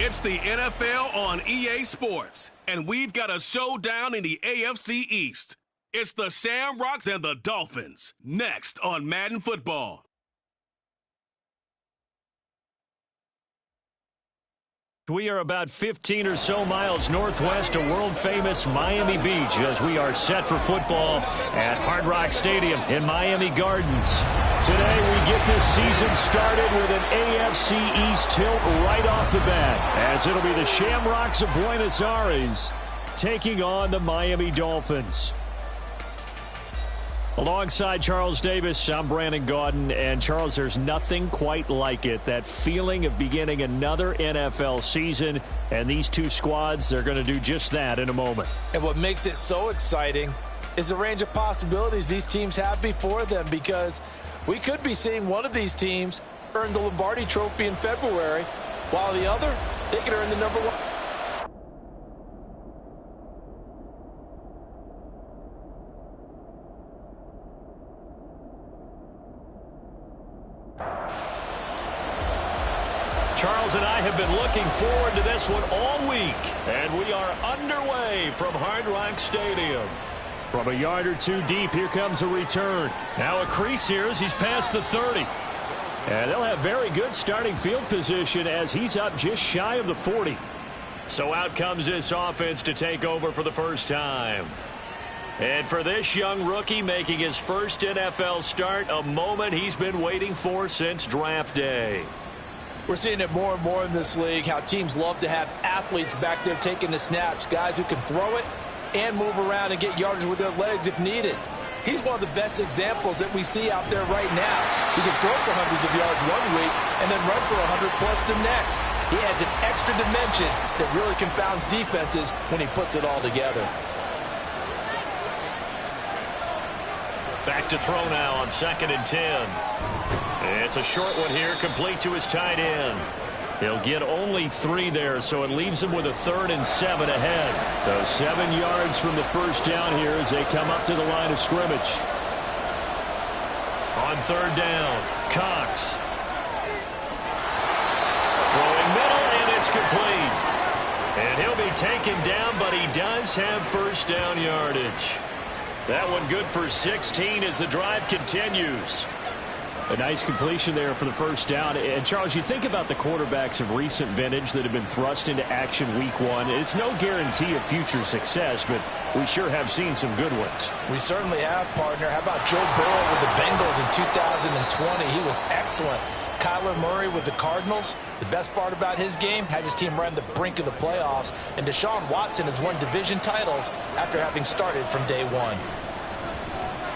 It's the NFL on EA Sports, and we've got a showdown in the AFC East. It's the Shamrocks and the Dolphins, next on Madden Football. We are about 15 or so miles northwest of world-famous Miami Beach as we are set for football at Hard Rock Stadium in Miami Gardens. Today we get this season started with an AFC East tilt right off the bat, as it'll be the Shamrocks of Buenos Aires taking on the Miami Dolphins. Alongside Charles Davis, I'm Brandon Gaudin, and Charles, there's nothing quite like it. That feeling of beginning another NFL season, and these two squads, they're going to do just that in a moment. And what makes it so exciting is the range of possibilities these teams have before them, because we could be seeing one of these teams earn the Lombardi Trophy in February, while the other, they could earn the number one. Charles and I have been looking forward to this one all week, and we are underway from Hard Rock Stadium. From a yard or two deep, here comes a return. Now a crease here as he's past the 30. And they'll have very good starting field position as he's up just shy of the 40. So out comes this offense to take over for the first time. And for this young rookie making his first NFL start, a moment he's been waiting for since draft day. We're seeing it more and more in this league, how teams love to have athletes back there taking the snaps, guys who can throw it and move around and get yardage with their legs if needed. He's one of the best examples that we see out there right now. He can throw for hundreds of yards one week and then run for 100+ the next. He adds an extra dimension that really confounds defenses when he puts it all together. Back to throw now on 2nd and 10. It's a short one here, complete to his tight end. He'll get only 3 there, so it leaves him with a 3rd and 7 ahead. So 7 yards from the first down here as they come up to the line of scrimmage. On 3rd down, Cox. Throwing middle, and it's complete. And he'll be taken down, but he does have first down yardage. That one good for 16 as the drive continues. A nice completion there for the first down. And, Charles, you think about the quarterbacks of recent vintage that have been thrust into action week 1. It's no guarantee of future success, but we sure have seen some good ones. We certainly have, partner. How about Joe Burrow with the Bengals in 2020? He was excellent. Kyler Murray with the Cardinals. The best part about his game, has his team right on the brink of the playoffs. And Deshaun Watson has won division titles after having started from day 1.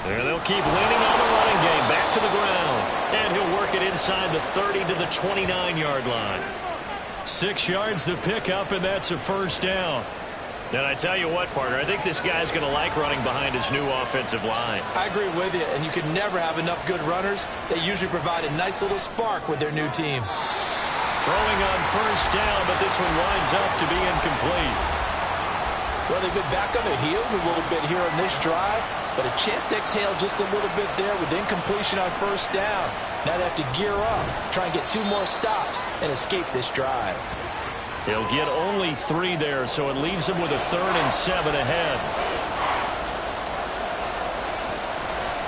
And they'll keep leaning on the running game, back to the ground. And he'll work it inside the 30 to the 29-yard line. 6 yards to pick up, and that's a first down. And I tell you what, partner, I think this guy's going to like running behind his new offensive line. I agree with you, and you can never have enough good runners. They usually provide a nice little spark with their new team. Throwing on first down, but this one winds up to be incomplete. Well, they've been back on their heels a little bit here on this drive, but a chance to exhale just a little bit there with incompletion on first down. Now they have to gear up, try and get 2 more stops, and escape this drive. He'll get only 3 there, so it leaves him with a 3rd and 7 ahead.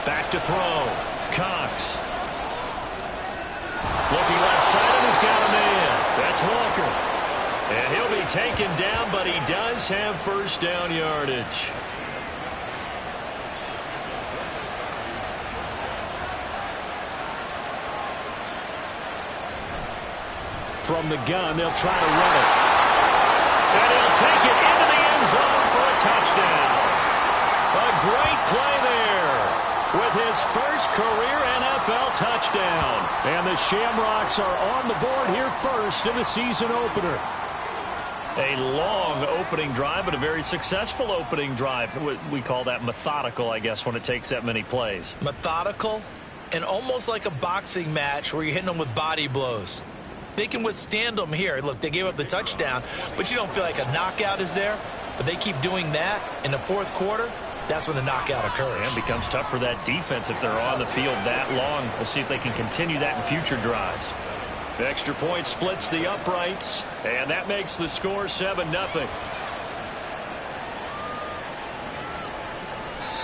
Back to throw. Cox. Looking left side, and he's got a man. That's Walker. And he'll be taken down, but he does have first down yardage. From the gun, they'll try to run it. And he'll take it into the end zone for a touchdown. A great play there with his first career NFL touchdown. And the Shamrocks are on the board here first in the season opener. A long opening drive, but a very successful opening drive. We call that methodical, I guess, when it takes that many plays. Methodical and almost like a boxing match where you're hitting them with body blows. They can withstand them here. Look, they gave up the touchdown, but you don't feel like a knockout is there. But they keep doing that in the 4th quarter. That's when the knockout occurs. And it becomes tough for that defense if they're on the field that long. We'll see if they can continue that in future drives. The extra point splits the uprights. And that makes the score 7-0.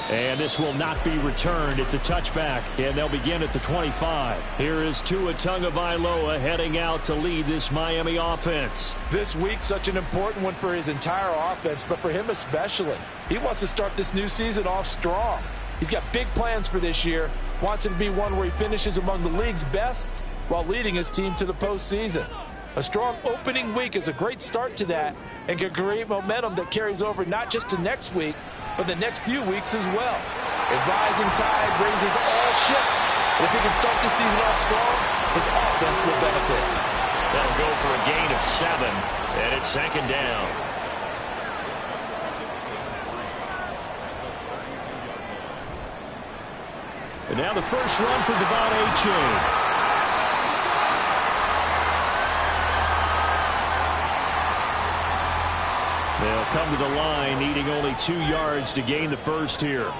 And this will not be returned. It's a touchback, and they'll begin at the 25. Here is Tua Tagovailoa heading out to lead this Miami offense. This week, such an important one for his entire offense, but for him especially. He wants to start this new season off strong. He's got big plans for this year, wants it to be one where he finishes among the league's best while leading his team to the postseason. A strong opening week is a great start to that and can create momentum that carries over not just to next week, but the next few weeks as well. A rising tide raises all ships. And if he can start the season off strong, his offense will benefit. That'll go for a gain of 7, and it's 2nd down. And now the first run for Devon Achane. They'll come to the line, needing only 2 yards to gain the first here.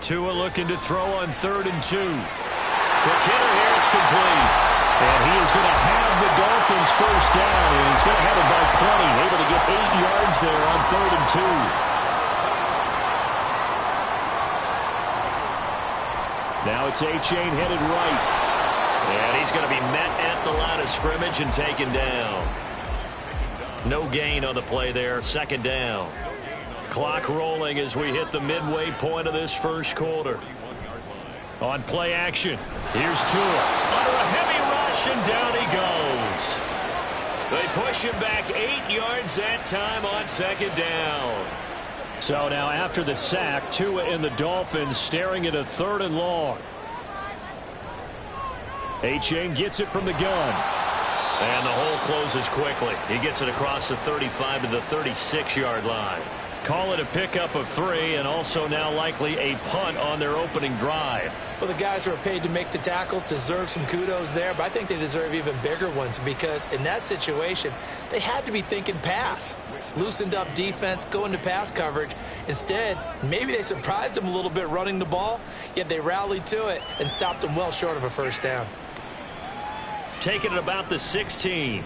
Tua looking to throw on 3rd and 2. Quick hitter here, it's complete. And he is going to have the Dolphins first down, and he's going to have it by plenty. Able to get 8 yards there on 3rd and 2. Now it's Achane headed right. And he's going to be met at the line of scrimmage and taken down. No gain on the play there, 2nd down. Clock rolling as we hit the midway point of this first quarter. On play action, here's Tua. Under a heavy rush, and down he goes. They push him back 8 yards that time on 2nd down. So now after the sack, Tua and the Dolphins staring at a 3rd and long. Achane gets it from the gun. And the hole closes quickly. He gets it across the 35 to the 36-yard line. Call it a pickup of 3, and also now likely a punt on their opening drive. Well, the guys who are paid to make the tackles deserve some kudos there, but I think they deserve even bigger ones because in that situation, they had to be thinking pass. Loosened up defense, go into pass coverage. Instead, maybe they surprised them a little bit running the ball, yet they rallied to it and stopped them well short of a first down. Taking it about the 16.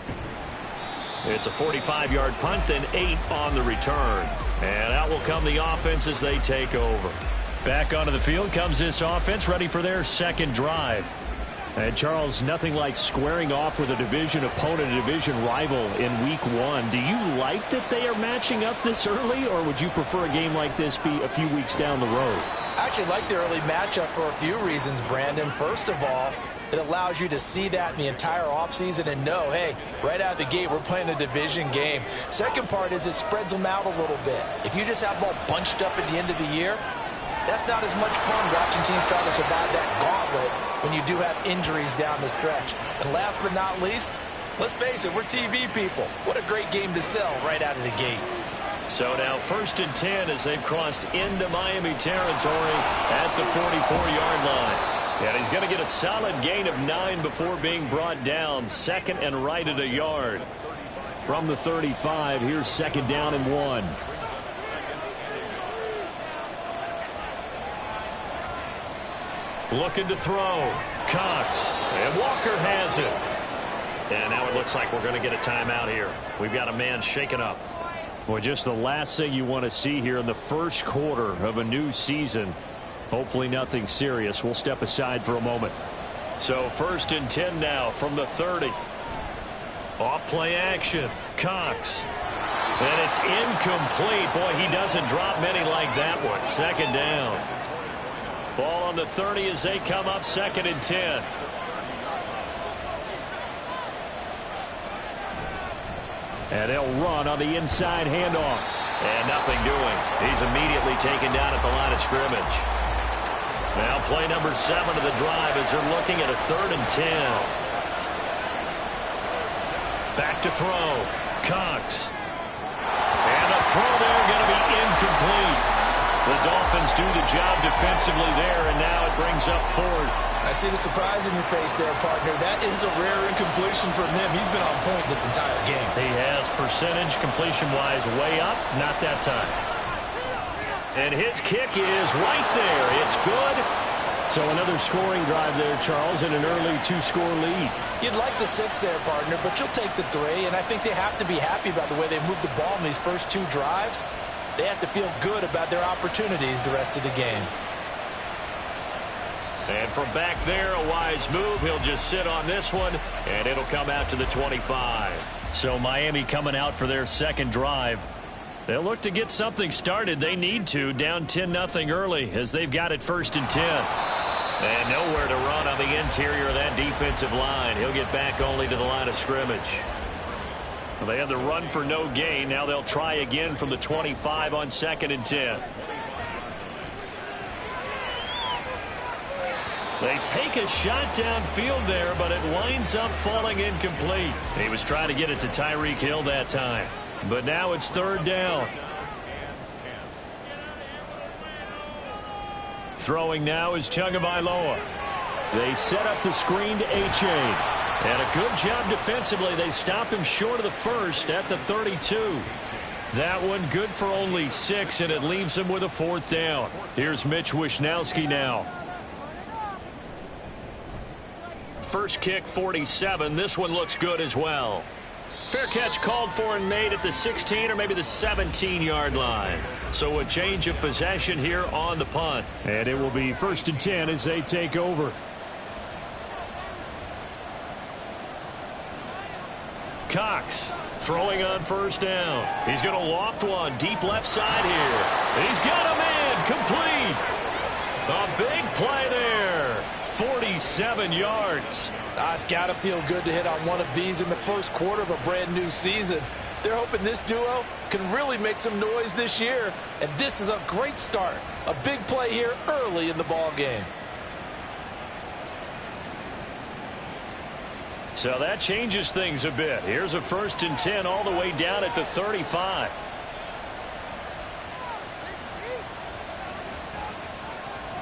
It's a 45-yard punt, then 8 on the return. And out will come the offense as they take over. Back onto the field comes this offense, ready for their 2nd drive. And, Charles, nothing like squaring off with a division opponent, a division rival in Week 1. Do you like that they are matching up this early, or would you prefer a game like this be a few weeks down the road? I actually like the early matchup for a few reasons, Brandon. First of all, it allows you to see that in the entire offseason and know, hey, right out of the gate, we're playing a division game. Second part is it spreads them out a little bit. If you just have them all bunched up at the end of the year, that's not as much fun watching teams try to survive that gauntlet when you do have injuries down the stretch. And last but not least, let's face it, we're TV people. What a great game to sell right out of the gate. So now 1st and 10 as they've crossed into Miami territory at the 44-yard line. And he's going to get a solid gain of 9 before being brought down. 2nd and right at a yard. From the 35, here's 2nd down and 1. Looking to throw. Cox. And Walker has it. And now it looks like we're going to get a timeout here. We've got a man shaken up. Well, just the last thing you want to see here in the first quarter of a new season. Hopefully nothing serious. We'll step aside for a moment. So 1st and 10 now from the 30. Off play action. Cox. And it's incomplete. Boy, he doesn't drop many like that one. 2nd down. Ball on the 30 as they come up 2nd and 10. And they'll run on the inside handoff. And nothing doing. He's immediately taken down at the line of scrimmage. Now play number 7 of the drive as they're looking at a 3rd and 10. Back to throw. Cox. And a throw there going to be incomplete. The Dolphins do the job defensively there, and now it brings up 4th. I see the surprise in your face there, partner. That is a rare incompletion from him. He's been on point this entire game. He has percentage completion-wise way up, not that time. And his kick is right there. It's good. So another scoring drive there, Charles, and an early 2-score lead. You'd like the 6 there, partner, but you'll take the 3, and I think they have to be happy about the way they moved the ball in these first 2 drives. They have to feel good about their opportunities the rest of the game. And from back there, a wise move. He'll just sit on this one, and it'll come out to the 25. So Miami coming out for their second drive. They'll look to get something started. They need to, down 10-0 early, as they've got it 1st and 10. And nowhere to run on the interior of that defensive line. He'll get back only to the line of scrimmage. Well, they had the run for no gain. Now they'll try again from the 25 on 2nd and 10. They take a shot downfield there, but it winds up falling incomplete. He was trying to get it to Tyreek Hill that time. But now it's 3rd down. Throwing now is Tagovailoa. They set up the screen to A-Chain. And a good job defensively. They stop him short of the 1st at the 32. That one good for only 6, and it leaves him with a 4th down. Here's Mitch Wishnowski now. First kick, 47. This one looks good as well. Fair catch called for and made at the 16 or maybe the 17-yard line. So a change of possession here on the punt. And it will be 1st and 10 as they take over. Cox throwing on 1st down. He's going to loft one deep left side here. He's got him in. Complete. A big play there. 47 yards. It's got to feel good to hit on one of these in the first quarter of a brand new season. They're hoping this duo can really make some noise this year. And this is a great start. A big play here early in the ball game. So that changes things a bit. Here's a 1st and 10 all the way down at the 35.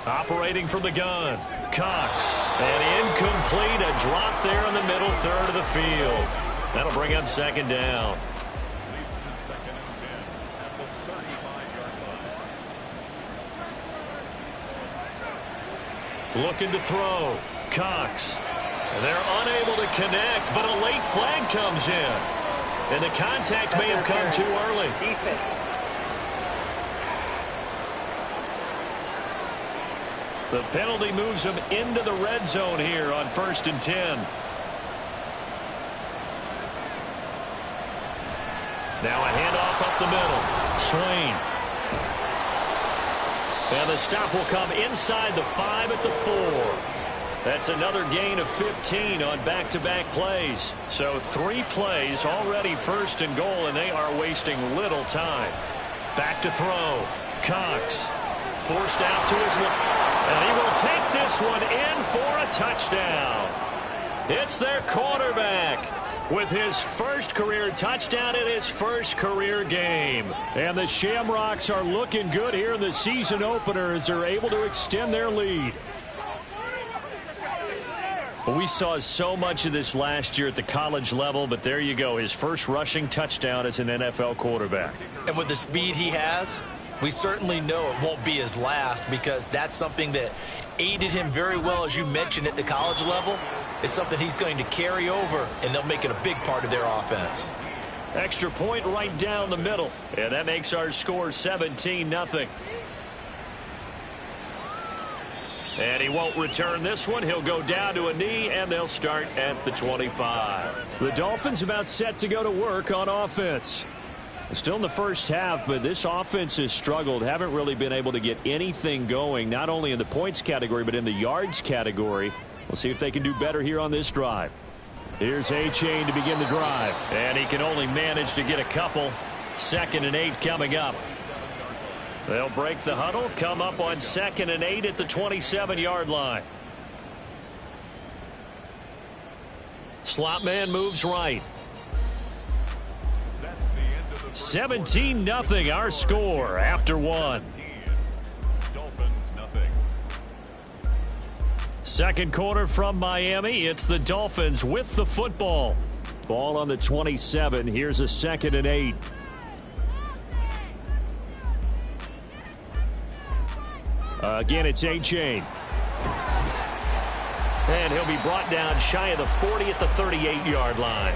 Operating from the gun. Cox. And incomplete. A drop there in the middle 3rd of the field. That'll bring up 2nd down. Looking to throw. Cox. They're unable to connect, but a late flag comes in. And the contact may have come too early. The penalty moves him into the red zone here on 1st and 10. Now a handoff up the middle. Swain. And the stop will come inside the 5 at the 4. That's another gain of 15 on back-to-back plays. So 3 plays already 1st and goal, and they are wasting little time. Back to throw. Cox forced out to his left. And he will take this one in for a touchdown. It's their quarterback with his first career touchdown in his first career game. And the Shamrocks are looking good here in the season opener as they're able to extend their lead. We saw so much of this last year at the college level, but there you go. His first rushing touchdown as an NFL quarterback. And with the speed he has, we certainly know it won't be his last, because that's something that aided him very well, as you mentioned, at the college level. It's something he's going to carry over, and they'll make it a big part of their offense. Extra point right down the middle, and that makes our score 17-0. And he won't return this one. He'll go down to a knee, and they'll start at the 25. The Dolphins about set to go to work on offense. Still in the first half, but this offense has struggled. Haven't really been able to get anything going, not only in the points category, but in the yards category. We'll see if they can do better here on this drive. Here's A-Chain to begin the drive. And he can only manage to get a couple. 2nd and 8 coming up. They'll break the huddle, come up on 2nd and 8 at the 27-yard line. Slot man moves right. 17-0 our score after 1. Dolphins nothing. Second quarter from Miami. It's the Dolphins with the football. Ball on the 27. Here's a 2nd and 8. Again, it's A-Chain. And he'll be brought down shy of the 40 at the 38-yard line.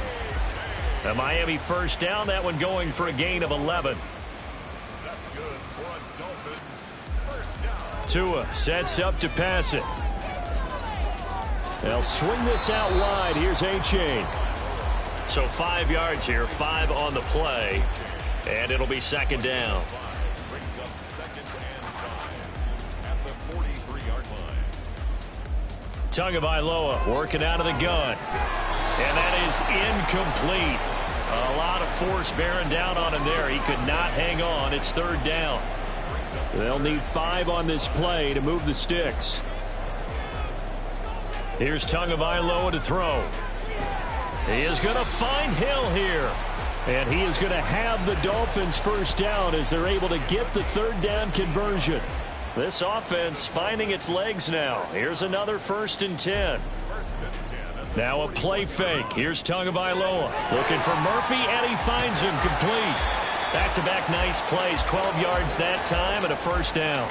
A Miami first down, that one going for a gain of 11. That's good for a Dolphins first down. Tua sets up to pass it. They'll swing this out wide. Here's A-Chain. So 5 yards here, 5 on the play, and it'll be second down. Brings up second and 5 at the 43-yard line. Tagovailoa working out of the gun. And that is incomplete. A lot of force bearing down on him there. He could not hang on. It's third down. They'll need 5 on this play to move the sticks. Here's Tagovailoa to throw. He is going to find Hill here. And he is going to have the Dolphins first down as they're able to get the third down conversion. This offense finding its legs now. Here's another 1st and 10. Now a play fake. Here's Tagovailoa looking for Murphy, and he finds him complete. Back-to-back nice plays. 12 yards that time and a first down.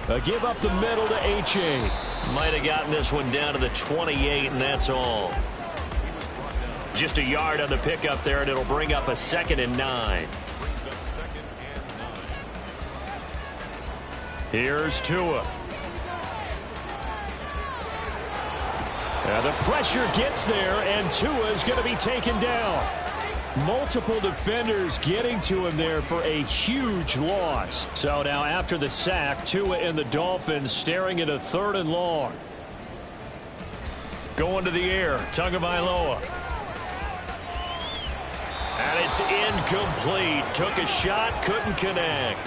A give up the middle to A-Chain. Might have gotten this one down to the 28, and that's all. Just a yard on the pickup there, and it'll bring up a 2nd and 9. Here's Tua. The pressure gets there, and Tua is going to be taken down. Multiple defenders getting to him there for a huge loss. So now after the sack, Tua and the Dolphins staring at a 3rd and long. Going to the air, Tagovailoa. And it's incomplete. Took a shot, couldn't connect.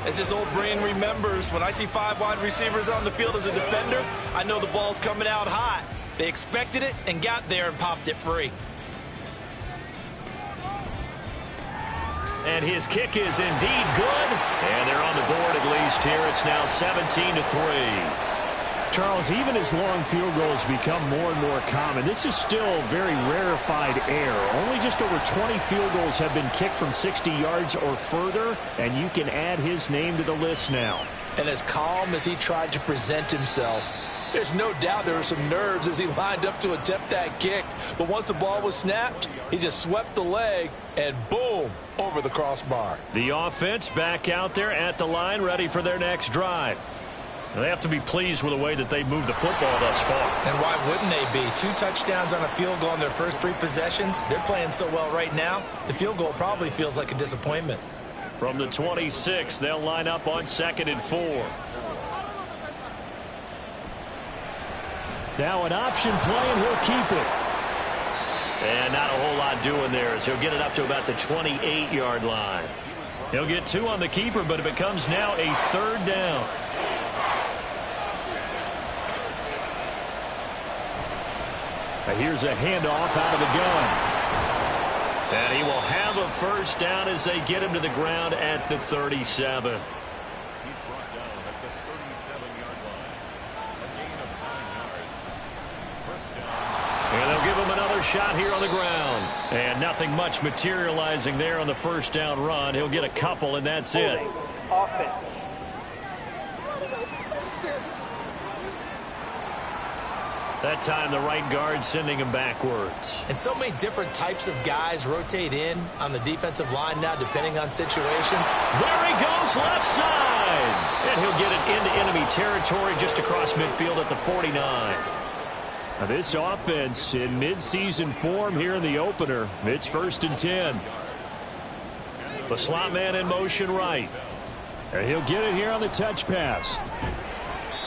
As this old brain remembers, when I see 5 wide receivers on the field as a defender, I know the ball's coming out hot. They expected it and got there and popped it free. And his kick is indeed good. And they're on the board at least here. It's now 17-3. Charles, even as long field goals become more and more common, this is still very rarefied air. Only just over 20 field goals have been kicked from 60 yards or further, and you can add his name to the list now. And as calm as he tried to present himself, there's no doubt there were some nerves as he lined up to attempt that kick. But once the ball was snapped, he just swept the leg, and boom, over the crossbar. The offense back out there at the line, ready for their next drive. They have to be pleased with the way that they've moved the football thus far. And why wouldn't they be? 2 touchdowns on a field goal in their first 3 possessions. They're playing so well right now, the field goal probably feels like a disappointment. From the 26, they'll line up on 2nd and 4. Now an option play, and he'll keep it. And not a whole lot doing there as he'll get it up to about the 28-yard line. He'll get 2 on the keeper, but it becomes now a 3rd down. Here's a handoff out of the gun. And he will have a first down as they get him to the ground at the 37. He's brought down at the 37-yard line. A gain of 9 yards. First down. And they'll give him another shot here on the ground. And nothing much materializing there on the first down run. He'll get a couple, and that's it. Offense. That time the right guard sending him backwards. And so many different types of guys rotate in on the defensive line now depending on situations. There he goes, left side. And he'll get it into enemy territory just across midfield at the 49. Now this offense in midseason form here in the opener. It's 1st and 10. The slot man in motion right. And he'll get it here on the touch pass.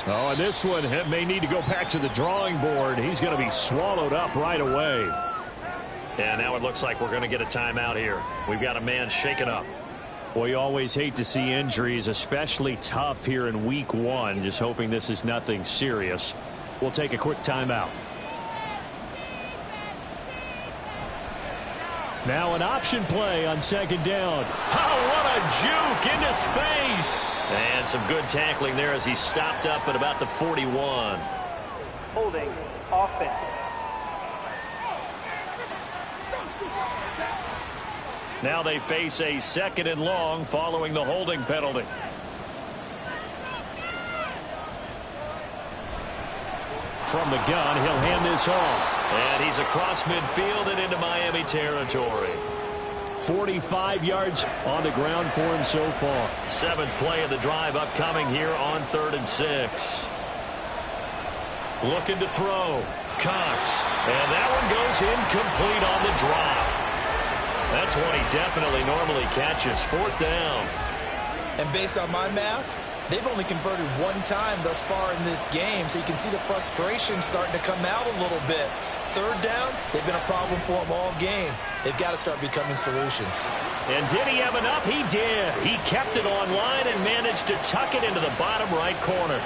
Oh, and this one may need to go back to the drawing board. He's going to be swallowed up right away. And now it looks like we're going to get a timeout here. We've got a man shaken up. Well, you always hate to see injuries, especially tough here in week 1. Just hoping this is nothing serious. We'll take a quick timeout. Now an option play on 2nd down. Oh, what a juke into space. And some good tackling there as he stopped up at about the 41. Holding. Offense. Now they face a 2nd and long following the holding penalty. From the gun, he'll hand this off. And he's across midfield and into Miami territory. 45 yards on the ground for him so far. 7th play of the drive upcoming here on 3rd and 6. Looking to throw. Cox. And that one goes incomplete on the drop. That's one he definitely normally catches. 4th down. And based on my math, they've only converted 1 time thus far in this game, so you can see the frustration starting to come out a little bit. 3rd downs, they've been a problem for them all game. They've got to start becoming solutions. And did he have enough? He did. He kept it online and managed to tuck it into the bottom right corner.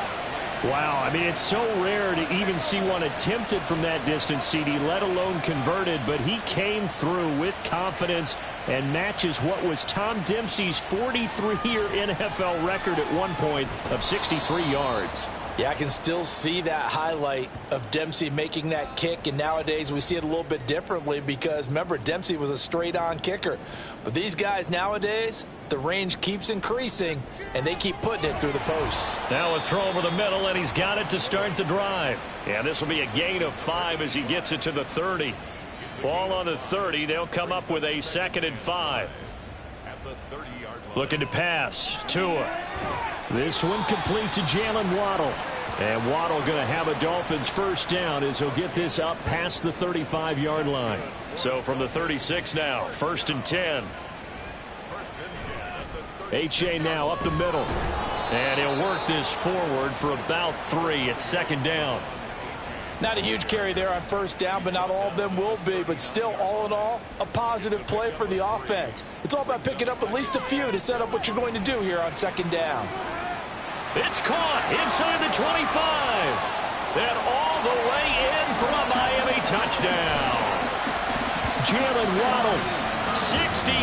Wow, I mean, it's so rare to even see one attempted from that distance, CD, let alone converted, but he came through with confidence and matches what was Tom Dempsey's 43-year NFL record at one point of 63 yards. Yeah, I can still see that highlight of Dempsey making that kick, and nowadays we see it a little bit differently because, remember, Dempsey was a straight-on kicker. But these guys nowadays, the range keeps increasing, and they keep putting it through the posts. Now a throw over the middle, and he's got it to start the drive. Yeah, this will be a gain of 5 as he gets it to the 30. Ball on the 30. They'll come up with a 2nd and 5. Looking to pass. Tua. This one complete to Jalen Waddle. And Waddle going to have a Dolphins 1st down as he'll get this up past the 35-yard line. So from the 36 now, 1st and 10. H.A. now up the middle. And he'll work this forward for about 3 at 2nd down. Not a huge carry there on 1st down, but not all of them will be. But still, all in all, a positive play for the offense. It's all about picking up at least a few to set up what you're going to do here on 2nd down. It's caught inside the 25. And all the way in for a Miami touchdown. Jalen Waddle, 61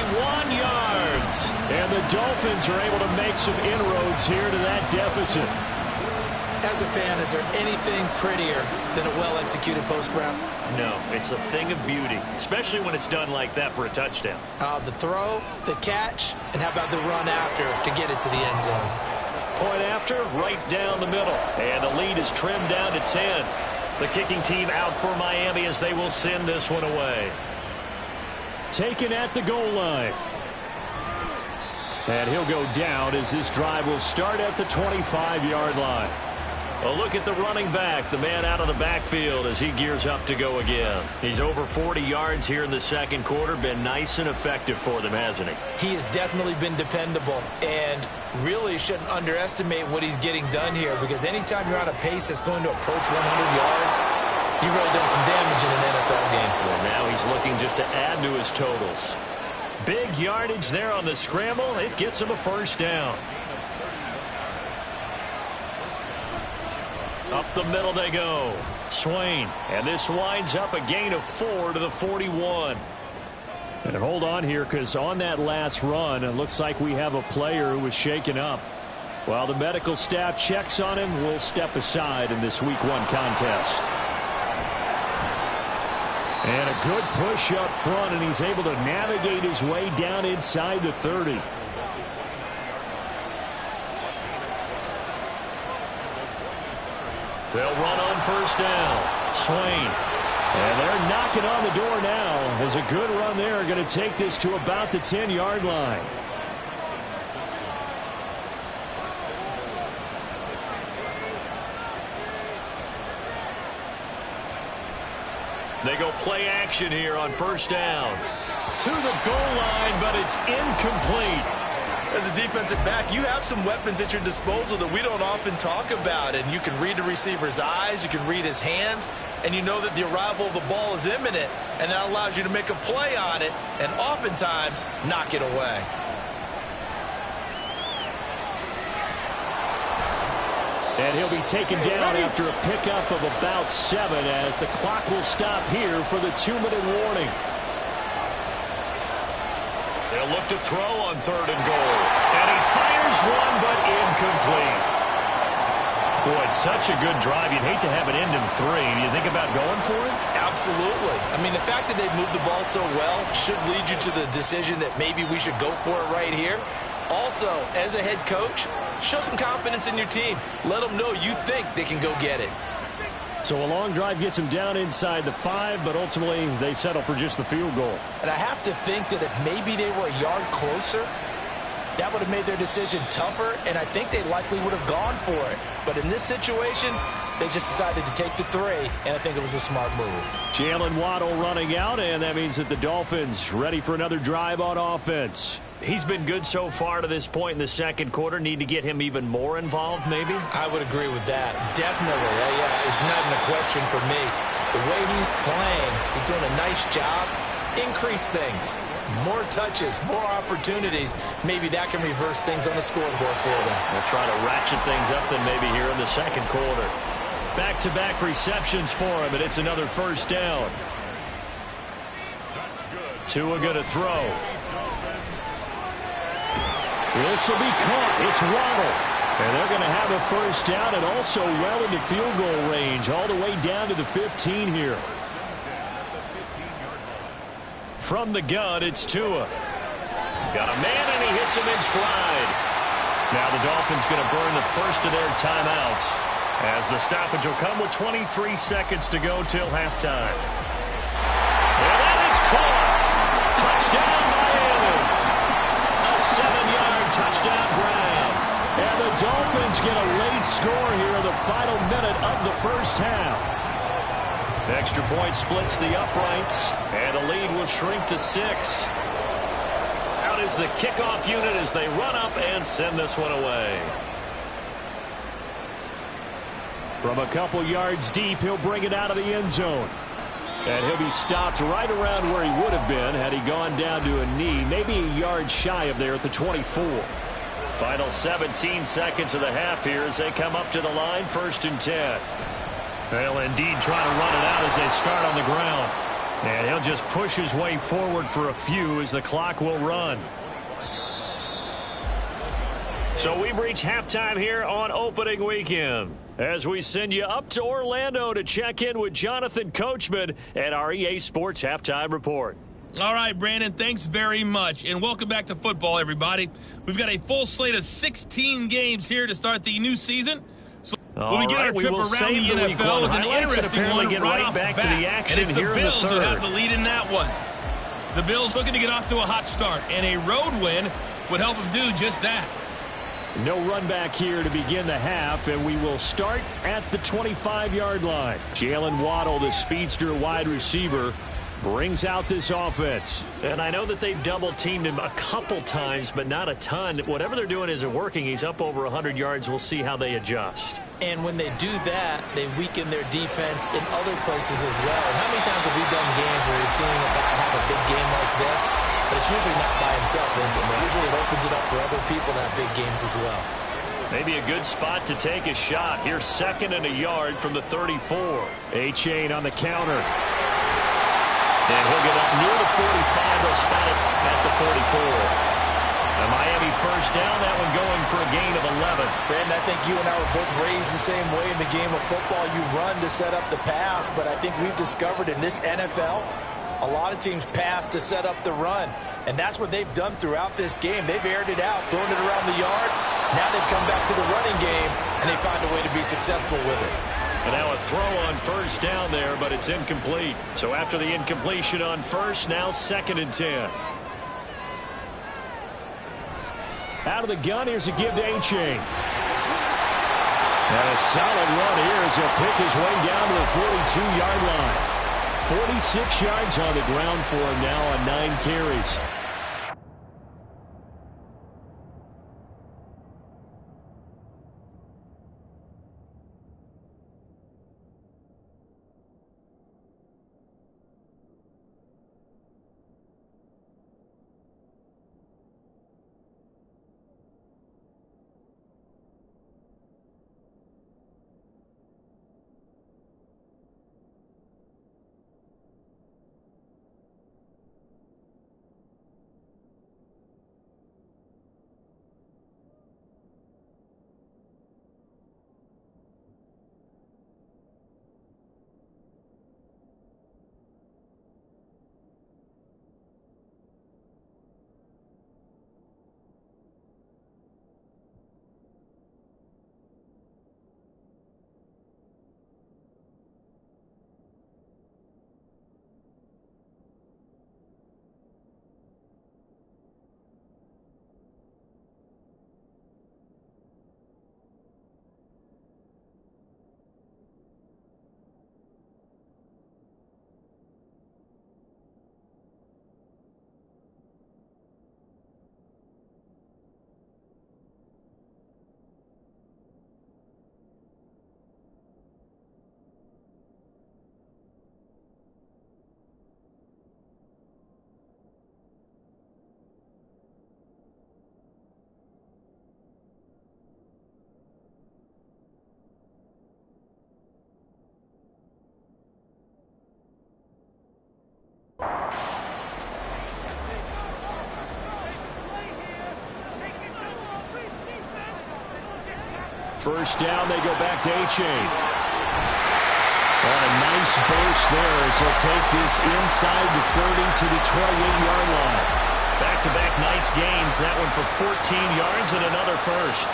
yards. And the Dolphins are able to make some inroads here to that deficit. As a fan, is there anything prettier than a well-executed post route? No, it's a thing of beauty, especially when it's done like that for a touchdown. The throw, the catch, and how about the run after to get it to the end zone? Point after, right down the middle. And the lead is trimmed down to 10. The kicking team out for Miami as they will send this one away. Taken at the goal line. And he'll go down as this drive will start at the 25-yard line. A look at the running back, the man out of the backfield as he gears up to go again. He's over 40 yards here in the 2nd quarter. Been nice and effective for them, hasn't he? He has definitely been dependable, and really shouldn't underestimate what he's getting done here, because anytime you're on a pace that's going to approach 100 yards, you've really done some damage in an NFL game. Well, now he's looking just to add to his totals. Big yardage there on the scramble. It gets him a 1st down. Up the middle they go. Swain. And this winds up a gain of 4 to the 41. And hold on here, because on that last run, it looks like we have a player who was shaken up. While the medical staff checks on him, we'll step aside in this Week 1 contest. And a good push up front, and he's able to navigate his way down inside the 30. They'll run on 1st down. Swain. And they're knocking on the door now. As a good run there, going to take this to about the 10-yard line. They go play action here on 1st down. To the goal line, but it's incomplete. As a defensive back, you have some weapons at your disposal that we don't often talk about. And you can read the receiver's eyes, you can read his hands, and you know that the arrival of the ball is imminent, and that allows you to make a play on it and oftentimes knock it away. And he'll be taken down after a pickup of about 7 as the clock will stop here for the 2-minute warning. They'll look to throw on 3rd and goal. And he fires one, but incomplete. Boy, it's such a good drive. You'd hate to have it end in 3. Do you think about going for it? Absolutely. I mean, the fact that they've moved the ball so well should lead you to the decision that maybe we should go for it right here. Also, as a head coach, show some confidence in your team. Let them know you think they can go get it. So a long drive gets them down inside the 5, but ultimately they settle for just the field goal. And I have to think that if maybe they were a yard closer, that would have made their decision tougher, and I think they likely would have gone for it. But in this situation, they just decided to take the 3, and I think it was a smart move. Jalen Waddle running out, and that means that the Dolphins ready for another drive on offense. He's been good so far to this point in the second quarter. Need to get him even more involved, maybe? I would agree with that. Definitely. Yeah, it's not even a question for me. The way he's playing, he's doing a nice job. Increase things. More touches, more opportunities. Maybe that can reverse things on the scoreboard for them. We'll try to ratchet things up then maybe here in the second quarter. Back-to-back receptions for him, and it's another first down. Tua going to throw. This will be caught. It's Waddle. And they're going to have a first down and also well into field goal range, all the way down to the 15 here. From the gun, it's Tua. Got a man, and he hits him in stride. Now the Dolphins going to burn the first of their timeouts, as the stoppage will come with 23 seconds to go till halftime. And that is caught. Touchdown, Miami. A 7-yard touchdown grab. And the Dolphins get a late score here in the final minute of the first half. Extra point splits the uprights, and the lead will shrink to 6. Out is the kickoff unit as they run up and send this one away. From a couple yards deep, he'll bring it out of the end zone. And he'll be stopped right around where he would have been had he gone down to a knee, maybe a yard shy of there at the 24. Final 17 seconds of the half here as they come up to the line, 1st and 10. They'll indeed try to run it out as they start on the ground. And he'll just push his way forward for a few as the clock will run. So we've reached halftime here on opening weekend, as we send you up to Orlando to check in with Jonathan Coachman at our EA Sports Halftime Report. All right, Brandon, thanks very much, and welcome back to football, everybody. We've got a full slate of 16 games here to start the new season. So we'll begin our trip around the NFL with an interesting one right off the bat. And it's the Bills who have the lead in that one. The Bills looking to get off to a hot start, and a road win would help them do just that. No run back here to begin the half, and we will start at the 25-yard line. Jalen Waddle, the speedster wide receiver, brings out this offense. And I know that they've double-teamed him a couple times, but not a ton. Whatever they're doing isn't working. He's up over 100 yards. We'll see how they adjust. And when they do that, they weaken their defense in other places as well. And how many times have we done games where we've seen a guy have a big game like this? But it's usually not by himself, is it? Usually it opens it up for other people to have big games as well. Maybe a good spot to take a shot. Here's 2nd and a yard from the 34. A-Chain on the counter. And he'll get up near the 45. They'll spot it at the 44. A Miami first down, that one going for a gain of 11. Brandon, I think you and I were both raised the same way in the game of football. You run to set up the pass, but I think we've discovered in this NFL, a lot of teams pass to set up the run. And that's what they've done throughout this game. They've aired it out, thrown it around the yard. Now they've come back to the running game, and they find a way to be successful with it. And now a throw on first down there, but it's incomplete. So after the incompletion on first, now 2nd and 10. Out of the gun, here's a give to A-Chain. And a solid run here as he'll pick his way down to the 42-yard line. 46 yards on the ground for him now on 9 carries. first down, they go back to A-Chain. And a nice burst there as he'll take this inside the 30 to the 28-yard line. Back-to-back nice gains. That one for 14 yards and another first.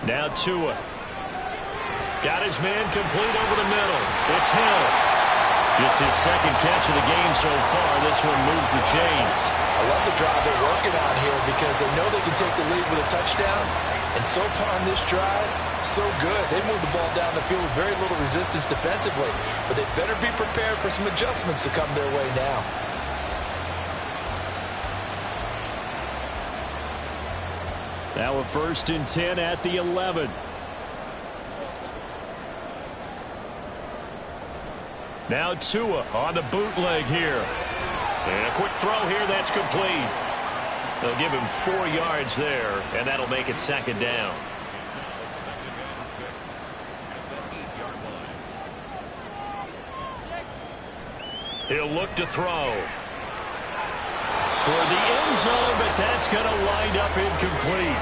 Now Tua. Got his man complete over the middle. It's Hill. Just his second catch of the game so far. This one moves the chains. I love the drive they're working on here because they know they can take the lead with a touchdown. And so far on this drive, so good. They moved the ball down the field with very little resistance defensively. But they better be prepared for some adjustments to come their way now. Now a 1st and 10 at the 11. Now Tua on the bootleg here. And a quick throw here that's complete. They'll give him 4 yards there, and that'll make it 2nd down. He'll look to throw. Toward the end zone, but that's going to wind up incomplete.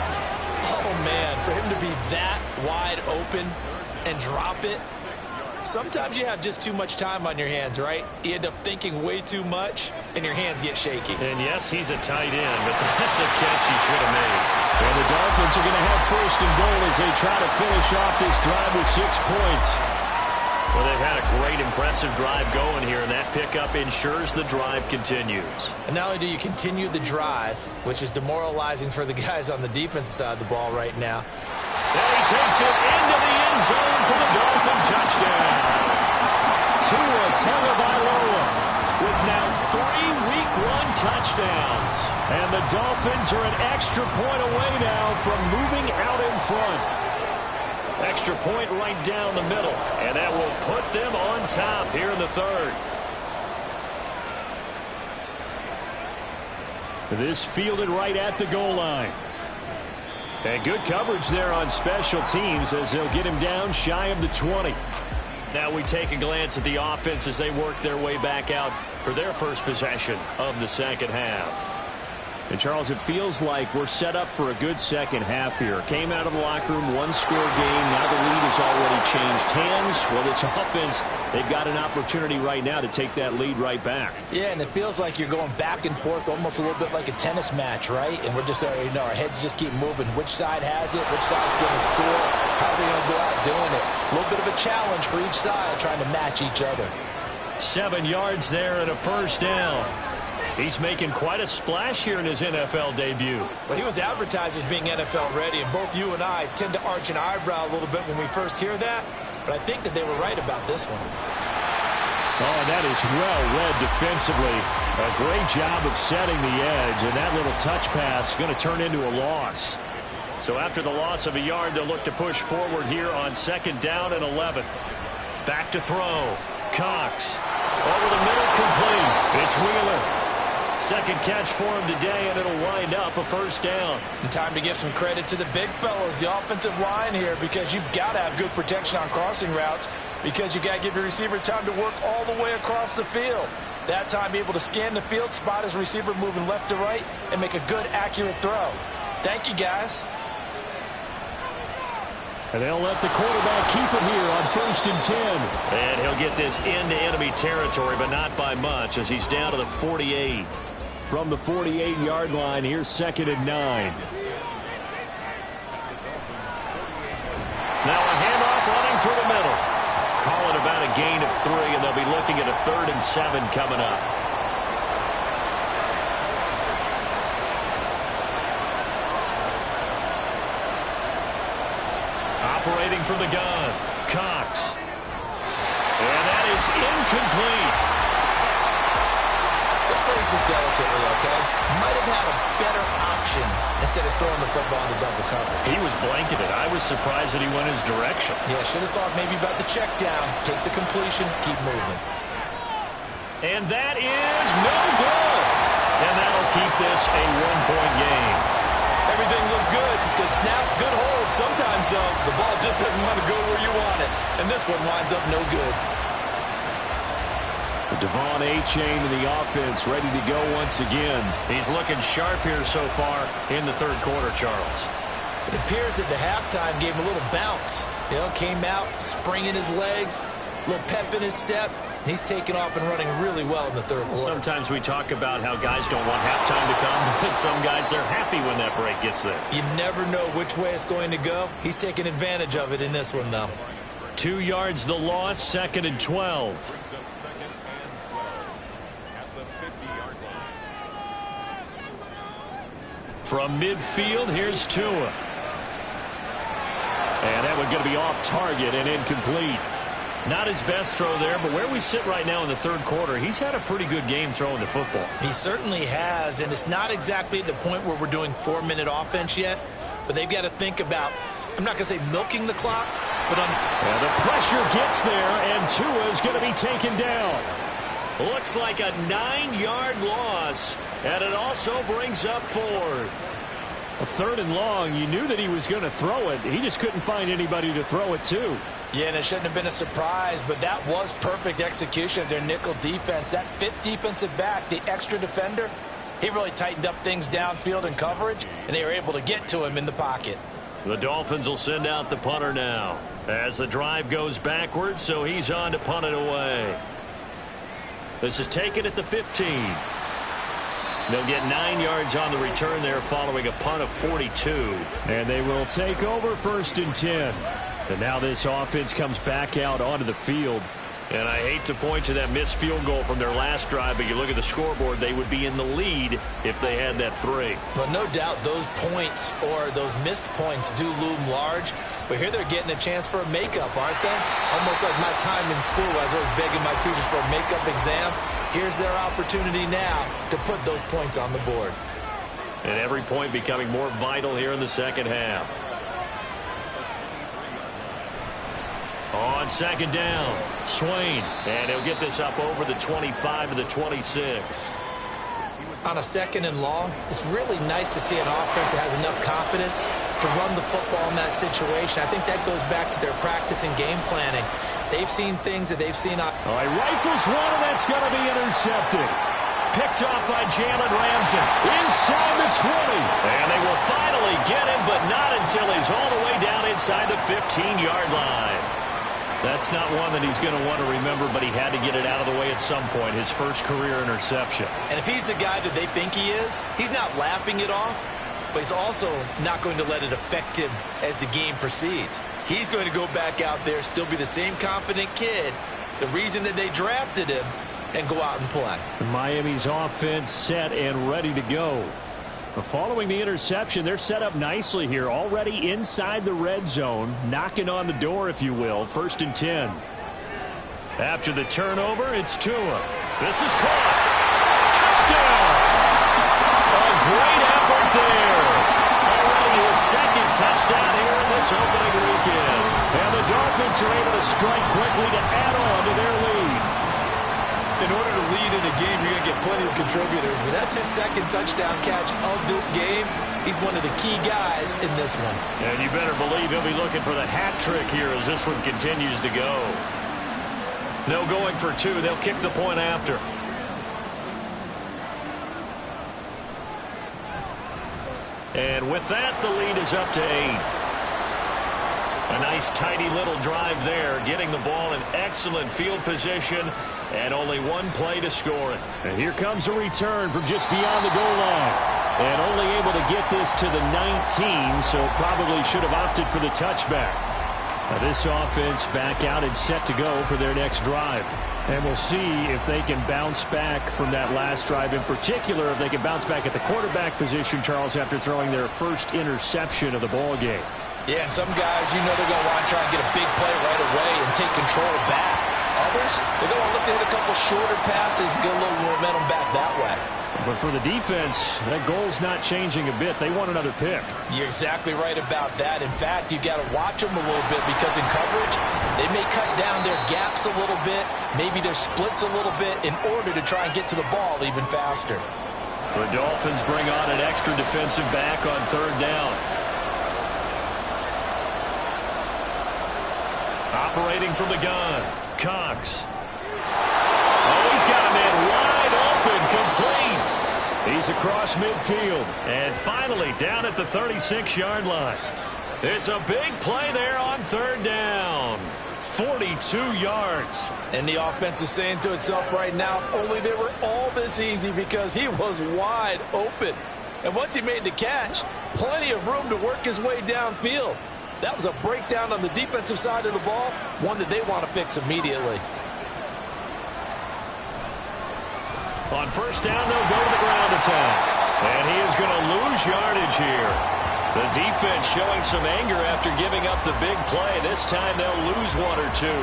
Oh, man, for him to be that wide open and drop it. Sometimes you have just too much time on your hands, right? You end up thinking way too much, and your hands get shaky. And yes, he's a tight end, but that's a catch he should have made. And the Dolphins are going to have 1st and goal as they try to finish off this drive with 6 points. Well, they've had a great, impressive drive going here, and that pickup ensures the drive continues. And not only do you continue the drive, which is demoralizing for the guys on the defensive side of the ball right now. And he takes it into the end zone for the Dolphin touchdown. Tua Tagovailoa with now 3 Week 1 touchdowns. And the Dolphins are an extra point away now from moving out in front. Extra point right down the middle, and that will put them on top here in the 3rd. This fielded right at the goal line. And good coverage there on special teams as they'll get him down shy of the 20. Now we take a glance at the offense as they work their way back out for their first possession of the 2nd half. And, Charles, it feels like we're set up for a good second half here. Came out of the locker room, 1-score game. Now the lead has already changed hands. Well, this offense, they've got an opportunity right now to take that lead right back. Yeah, and it feels like you're going back and forth almost a little bit like a tennis match, right? And we're just, our heads just keep moving. Which side has it? Which side's going to score? How are they going to go out doing it? A little bit of a challenge for each side trying to match each other. 7 yards there and a 1st down. He's making quite a splash here in his NFL debut. Well, he was advertised as being NFL ready, and both you and I tend to arch an eyebrow a little bit when we first hear that, but I think that they were right about this one. Oh, that is well read defensively. A great job of setting the edge, and that little touch pass is going to turn into a loss. So after the loss of a yard, they'll look to push forward here on 2nd down and 11. Back to throw. Cox. Over the middle, complete. It's Wheeler. Second catch for him today, and it'll wind up a 1st down. And time to give some credit to the big fellas, the offensive line here, because you've got to have good protection on crossing routes because you got to give your receiver time to work all the way across the field. That time, be able to scan the field, spot his receiver moving left to right, and make a good, accurate throw. Thank you, guys. And they'll let the quarterback keep it here on 1st and 10. And he'll get this into enemy territory, but not by much, as he's down to the 48. From the 48-yard line, here's 2nd and 9. Now a handoff running through the middle. Call it about a gain of 3, and they'll be looking at a 3rd and 7 coming up. Operating from the gun, Cox. And that is incomplete. Let's phrase this delicately, okay? Might have had a better option instead of throwing the football into double coverage. He was blanketed. I was surprised that he went his direction. Yeah, should have thought maybe about the check down, take the completion, keep moving. And that is no good. And that'll keep this a 1-point game. Everything looked good. Good snap, good hold. Sometimes, though, the ball just doesn't want to go where you want it. And this one winds up no good. Devon A-Chain in the offense, ready to go once again. He's looking sharp here so far in the third quarter, Charles. It appears that the halftime gave him a little bounce. Came out, springing his legs, a little pep in his step. And he's taken off and running really well in the third quarter. Sometimes we talk about how guys don't want halftime to come, but some guys, they're happy when that break gets there. You never know which way it's going to go. He's taking advantage of it in this one, though. 2 yards the loss, 2nd and 12. From midfield, here's Tua. And that one going to be off target and incomplete. Not his best throw there, but where we sit right now in the third quarter, he's had a pretty good game throwing the football. He certainly has, and it's not exactly at the point where we're doing 4-minute offense yet, but they've got to think about, I'm not going to say milking the clock, but and the pressure gets there, and Tua is going to be taken down. Looks like a 9-yard loss, and it also brings up 4th. A 3rd and long, you knew that he was going to throw it. He just couldn't find anybody to throw it to. Yeah, and it shouldn't have been a surprise, but that was perfect execution of their nickel defense. That 5th defensive back, the extra defender, he really tightened up things downfield in coverage, and they were able to get to him in the pocket. The Dolphins will send out the punter now as the drive goes backwards, so he's on to punt it away. This is taken at the 15. They'll get 9 yards on the return there following a punt of 42. And they will take over 1st and 10. And now this offense comes back out onto the field. And I hate to point to that missed field goal from their last drive, but you look at the scoreboard, they would be in the lead if they had that 3. But no doubt those points or those missed points do loom large. But here they're getting a chance for a makeup, aren't they? Almost like my time in school where I was always begging my teachers for a makeup exam. Here's their opportunity now to put those points on the board. And every point becoming more vital here in the second half. On 2nd down, Swain. And he'll get this up over the 25 to the 26. On a 2nd and long, it's really nice to see an offense that has enough confidence to run the football in that situation. I think that goes back to their practice and game planning. They've seen things that they've seen on. All right, rifles one, and that's going to be intercepted. Picked off by Jalen Ramsey inside the 20. And they will finally get him, but not until he's all the way down inside the 15-yard line. That's not one that he's going to want to remember, but he had to get it out of the way at some point, his first career interception. And if he's the guy that they think he is, he's not laughing it off, but he's also not going to let it affect him as the game proceeds. He's going to go back out there, still be the same confident kid, the reason that they drafted him, and go out and play. Miami's offense set and ready to go. Following the interception, they're set up nicely here, already inside the red zone, knocking on the door, if you will. 1st and 10. After the turnover, it's Tua. This is caught. Touchdown! A great effort there. Already his 2nd touchdown here in this opening weekend. And the Dolphins are able to strike quickly to add on to their lead. In order to lead in a game, you're going to get plenty of contributors, but that's his 2nd touchdown catch of this game. He's one of the key guys in this one. And you better believe he'll be looking for the hat trick here as this one continues to go. No going for 2. They'll kick the point after. And with that, the lead is up to 8. A nice, tidy little drive there, getting the ball in excellent field position, and only one play to score it. And here comes a return from just beyond the goal line. And only able to get this to the 19, so probably should have opted for the touchback. Now this offense back out and set to go for their next drive. And we'll see if they can bounce back from that last drive. In particular, if they can bounce back at the quarterback position, Charles, after throwing their first interception of the ball game. Yeah, and some guys, you know they're going to want to try and get a big play right away and take control back. Others, they're going to look to hit a couple shorter passes, get a little momentum back that way. But for the defense, that goal's not changing a bit. They want another pick. You're exactly right about that. In fact, you've got to watch them a little bit because in coverage, they may cut down their gaps a little bit, maybe their splits a little bit in order to try and get to the ball even faster. The Dolphins bring on an extra defensive back on 3rd down. Operating from the gun, Cox. Oh, he's got a man wide open, complete. He's across midfield. And finally down at the 36-yard line. It's a big play there on third down. 42 yards. And the offense is saying to itself right now, only they were all this easy because he was wide open. And once he made the catch, plenty of room to work his way downfield. That was a breakdown on the defensive side of the ball, one that they want to fix immediately. On first down, they'll go to the ground attack. And he is going to lose yardage here. The defense showing some anger after giving up the big play. This time they'll lose one or two.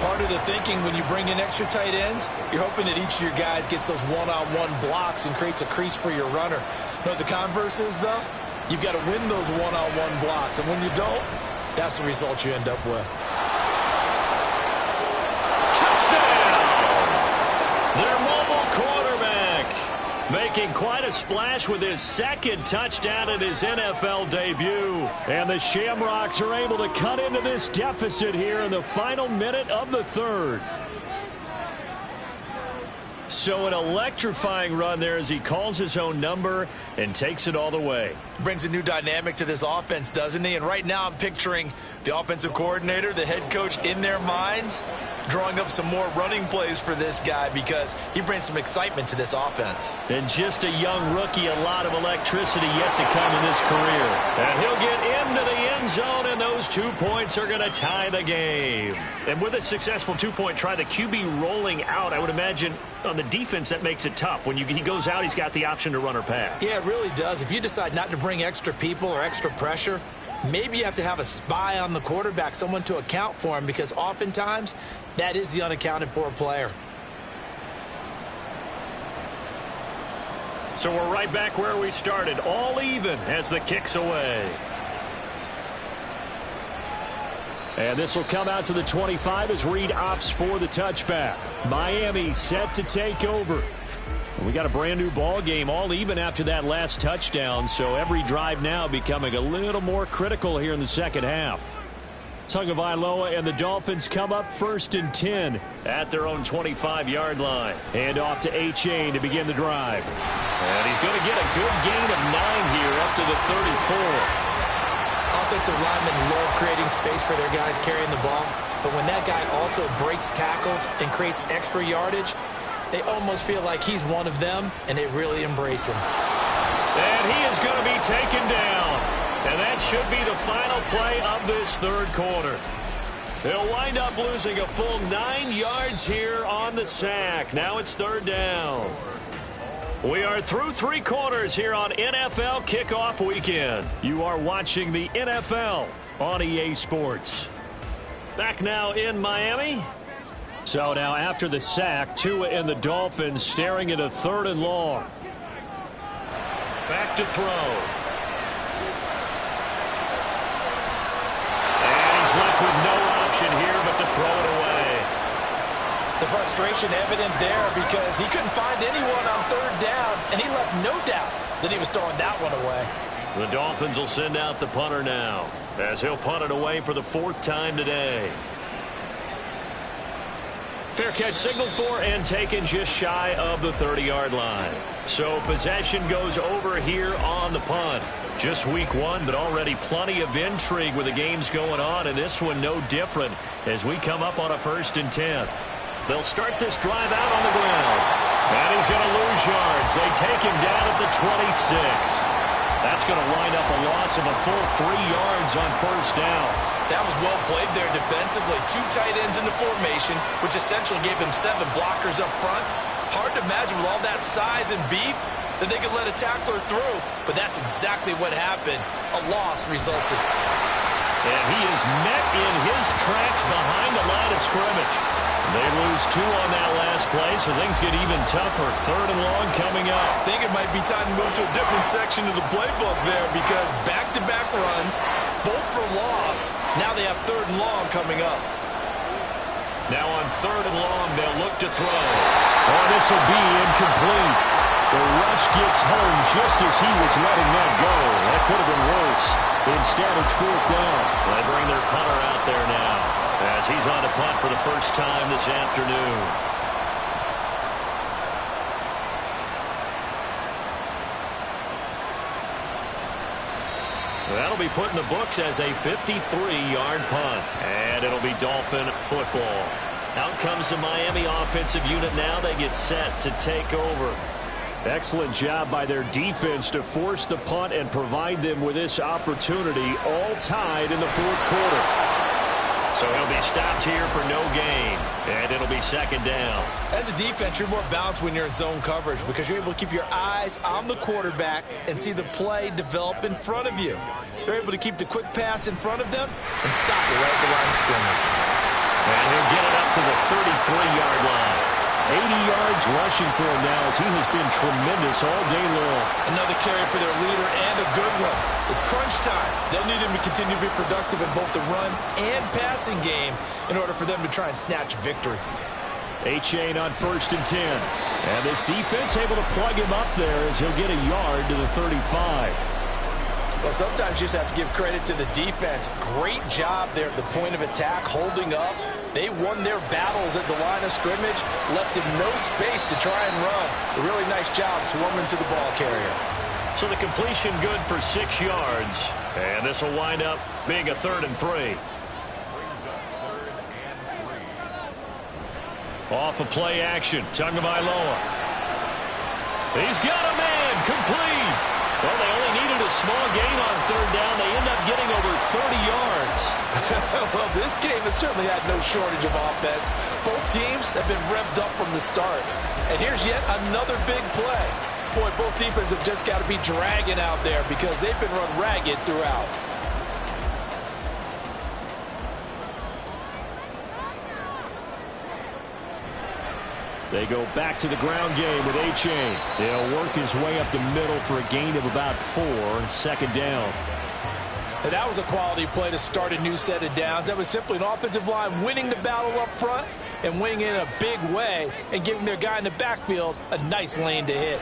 Part of the thinking when you bring in extra tight ends, you're hoping that each of your guys gets those one-on-one blocks and creates a crease for your runner. You know what the converse is, though? You've got to win those one-on-one blocks. And when you don't, that's the result you end up with. Touchdown! Their mobile quarterback making quite a splash with his second touchdown in his NFL debut. And the Shamrocks are able to cut into this deficit here in the final minute of the third. So an electrifying run there as he calls his own number and takes it all the way. Brings a new dynamic to this offense, doesn't he? And right now I'm picturing the offensive coordinator, the head coach in their minds, drawing up some more running plays for this guy because he brings some excitement to this offense. And just a young rookie, a lot of electricity yet to come in this career. And he'll get into the end zone, and those 2 points are going to tie the game. And with a successful two-point try, the QB rolling out, I would imagine on the defense that makes it tough. When he goes out, he's got the option to run or pass. Yeah, it really does. If you decide not to bring extra people or extra pressure, maybe you have to have a spy on the quarterback, someone to account for him, because oftentimes that is the unaccounted for player. So we're right back where we started, all even as the kick's away. And this will come out to the 25 as Reed opts for the touchback. Miami set to take over. We got a brand new ball game, all even after that last touchdown, so every drive now becoming a little more critical here in the second half. Tagovailoa and the Dolphins come up 1st and 10 at their own 25-yard line. Hand off to A-Chain to begin the drive. And he's going to get a good gain of 9 here up to the 34. Offensive linemen love creating space for their guys carrying the ball, but when that guy also breaks tackles and creates extra yardage, they almost feel like he's one of them, and they really embrace him. And he is going to be taken down. And that should be the final play of this third quarter. They'll wind up losing a full 9 yards here on the sack. Now it's third down. We are through 3 quarters here on NFL Kickoff Weekend. You are watching the NFL on EA Sports. Back now in Miami. So now after the sack, Tua and the Dolphins staring at a 3rd and long. Back to throw. And he's left with no option here but to throw it away. The frustration evident there because he couldn't find anyone on 3rd down, and he left no doubt that he was throwing that one away. The Dolphins will send out the punter now as he'll punt it away for the 4th time today. Fair catch signaled for and taken just shy of the 30-yard line. So possession goes over here on the punt. Just week 1, but already plenty of intrigue with the games going on, and this one no different as we come up on a 1st and 10. They'll start this drive out on the ground. And he's going to lose yards. They take him down at the 26. That's going to wind up a loss of a full 3 yards on 1st down. That was well played there defensively. 2 tight ends in the formation, which essentially gave them 7 blockers up front. Hard to imagine with all that size and beef that they could let a tackler through, but that's exactly what happened. A loss resulted. And he is met in his tracks behind the line of scrimmage. They lose 2 on that last play, so things get even tougher. 3rd and long coming up. I think it might be time to move to a different section of the playbook there because back-to-back runs, both for loss. Now they have 3rd and long coming up. Now on 3rd and long, they'll look to throw. Oh, this will be incomplete. The rush gets home just as he was letting that go. That could have been worse. Instead, it's 4th down. They bring their punter out there now as he's on to punt for the first time this afternoon. That'll be put in the books as a 53-yard punt. And it'll be Dolphin football. Out comes the Miami offensive unit now. They get set to take over. Excellent job by their defense to force the punt and provide them with this opportunity, all tied in the fourth quarter. So he'll be stopped here for no gain, and it'll be second down. As a defense, you're more balanced when you're in zone coverage because you're able to keep your eyes on the quarterback and see the play develop in front of you. They're able to keep the quick pass in front of them and stop it right at the line of scrimmage. And he'll get it up to the 33-yard line. 80 yards rushing for him now as he has been tremendous all day long. Another carry for their leader and a good one. It's crunch time. They'll need him to continue to be productive in both the run and passing game in order for them to try and snatch victory. A-Chain on 1st and 10. And this defense able to plug him up there as he'll get a yard to the 35. Well, sometimes you just have to give credit to the defense. Great job there at the point of attack, holding up. They won their battles at the line of scrimmage, left him no space to try and run. A really nice job swarming to the ball carrier. So the completion good for 6 yards. And this will wind up being a 3rd and 3. Off of play action. Tagovailoa. He's got a man. Complete. Well, they only needed a small gain on 3rd down. They end up getting over 30 yards. Well, this game has certainly had no shortage of offense. Both teams have been revved up from the start. And here's yet another big play. Boy, both defenses have just got to be dragging out there because they've been run ragged throughout. They go back to the ground game with A-Chain. He'll work his way up the middle for a gain of about 4, 2nd down. And that was a quality play to start a new set of downs. That was simply an offensive line winning the battle up front and winning in a big way and giving their guy in the backfield a nice lane to hit.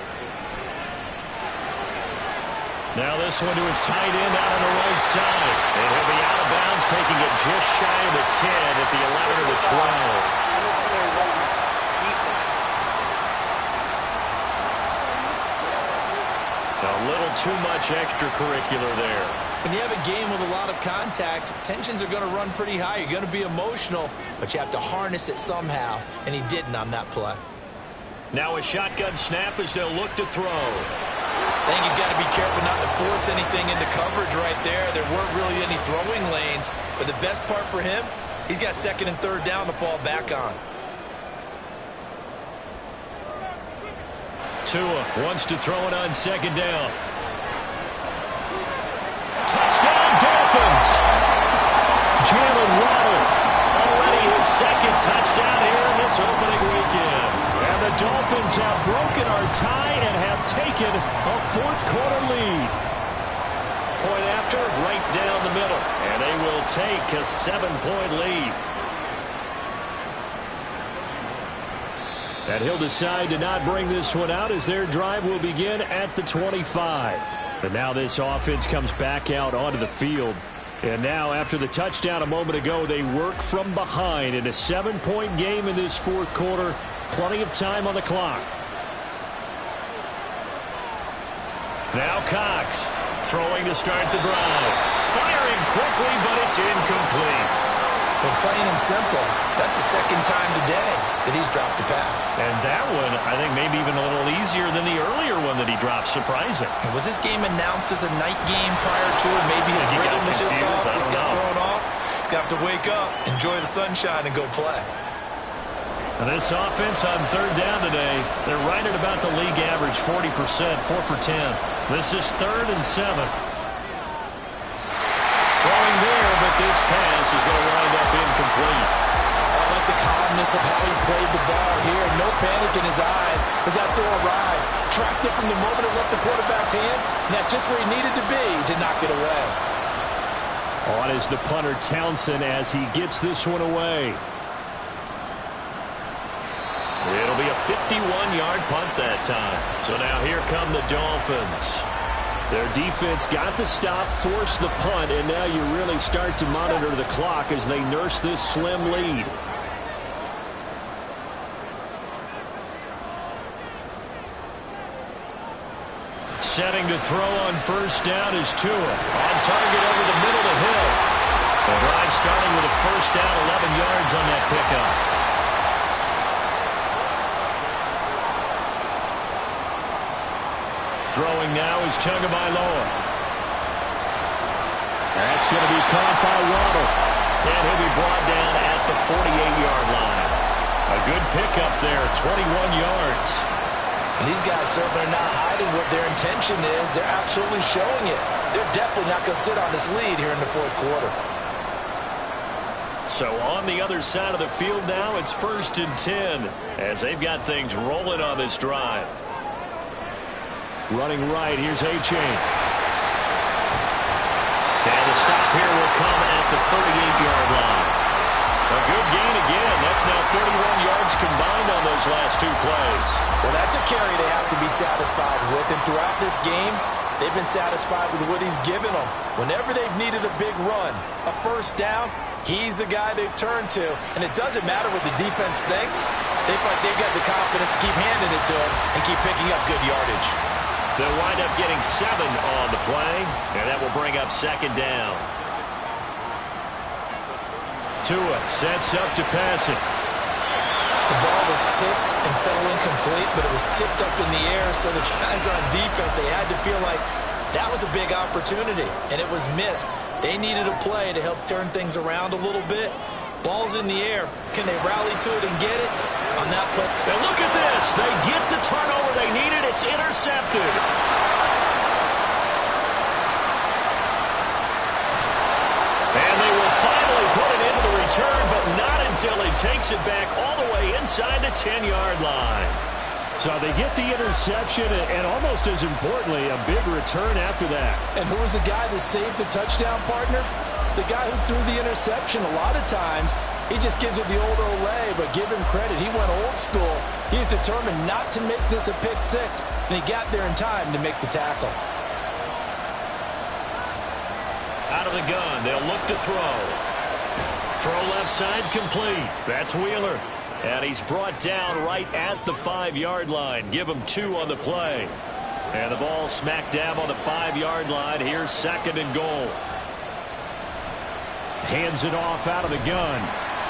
Now this one to his tight end out on the right side. And he'll be out of bounds, taking it just shy of the 10 at the 11 or the 12. A little too much extracurricular there. When you have a game with a lot of contact, tensions are going to run pretty high. You're going to be emotional, but you have to harness it somehow, and he didn't on that play. Now a shotgun snap as they'll look to throw. I think he's got to be careful not to force anything into coverage right there. There weren't really any throwing lanes, but the best part for him, he's got 2nd and 3rd down to fall back on. Tua wants to throw it on 2nd down. Touchdown, Dolphins! Jalen Waddle. Already his 2nd touchdown here in this opening weekend. And the Dolphins have broken our tie and have taken a 4th quarter lead. Point after, right down the middle. And they will take a 7-point lead. And he'll decide to not bring this one out as their drive will begin at the 25. But now this offense comes back out onto the field. And now after the touchdown a moment ago, they work from behind in a 7-point game in this 4th quarter. Plenty of time on the clock. Now Cox throwing to start the drive. Firing quickly, but it's incomplete. But plain and simple, that's the 2nd time today that he's dropped a pass. And that one, I think, maybe even a little easier than the earlier one that he dropped. Surprising. Was this game announced as a night game prior to it? Maybe his rhythm was just off. He's got thrown off. He's got to wake up, enjoy the sunshine, and go play. And this offense on 3rd down today, they're right at about the league average, 40%, 4 for 10. This is 3rd and 7. Throwing there, but this pass is going to wind up incomplete. I like the calmness of how he played the ball here. No panic in his eyes as that throw arrived. Tracked it from the moment it left the quarterback's hand, and that's just where he needed to be to knock it away. On is the punter Townsend as he gets this one away. It'll be a 51-yard punt that time. So now here come the Dolphins. Their defense got the stop, forced the punt, and now you really start to monitor the clock as they nurse this slim lead. setting to throw on first down is Tua. On target over the middle to Hill. The drive starting with a first down, 11 yards on that pickup. Throwing now is Tagovailoa. That's going to be caught by Waddle. And he'll be brought down at the 48-yard line. A good pickup there, 21 yards. And these guys certainly are not hiding what their intention is. They're absolutely showing it. They're definitely not going to sit on this lead here in the fourth quarter. So on the other side of the field now, it's 1st and 10 as they've got things rolling on this drive. Running right, here's A-Chain. And the stop here will come at the 38-yard line. A good gain again. That's now 31 yards combined on those last 2 plays. Well, that's a carry they have to be satisfied with. And throughout this game, they've been satisfied with what he's given them. Whenever they've needed a big run, a first down, he's the guy they've turned to. And it doesn't matter what the defense thinks. They feel like they've got the confidence to keep handing it to him and keep picking up good yardage. They'll wind up getting 7 on the play, and that will bring up 2nd down. Tua sets up to pass it. The ball was tipped and fell incomplete, but it was tipped up in the air, so the guys on defense, they had to feel like that was a big opportunity, and it was missed. They needed a play to help turn things around a little bit. Ball's in the air. Can they rally to it and get it? On that play. And look at this. They get the turnover they needed. It's intercepted. And they will finally put it into the return, but not until he takes it back all the way inside the 10-yard line. So they get the interception, and almost as importantly, a big return after that. And who was the guy that saved the touchdown, partner? The guy who threw the interception. A lot of times, he just gives it the old Olay, but give him credit. He went old school. He's determined not to make this a pick six, and he got there in time to make the tackle. Out of the gun, they'll look to throw. Throw left side complete. That's Wheeler. And he's brought down right at the 5-yard line. Give him 2 on the play. And the ball smack dab on the 5-yard line. Here's 2nd and goal. Hands it off out of the gun.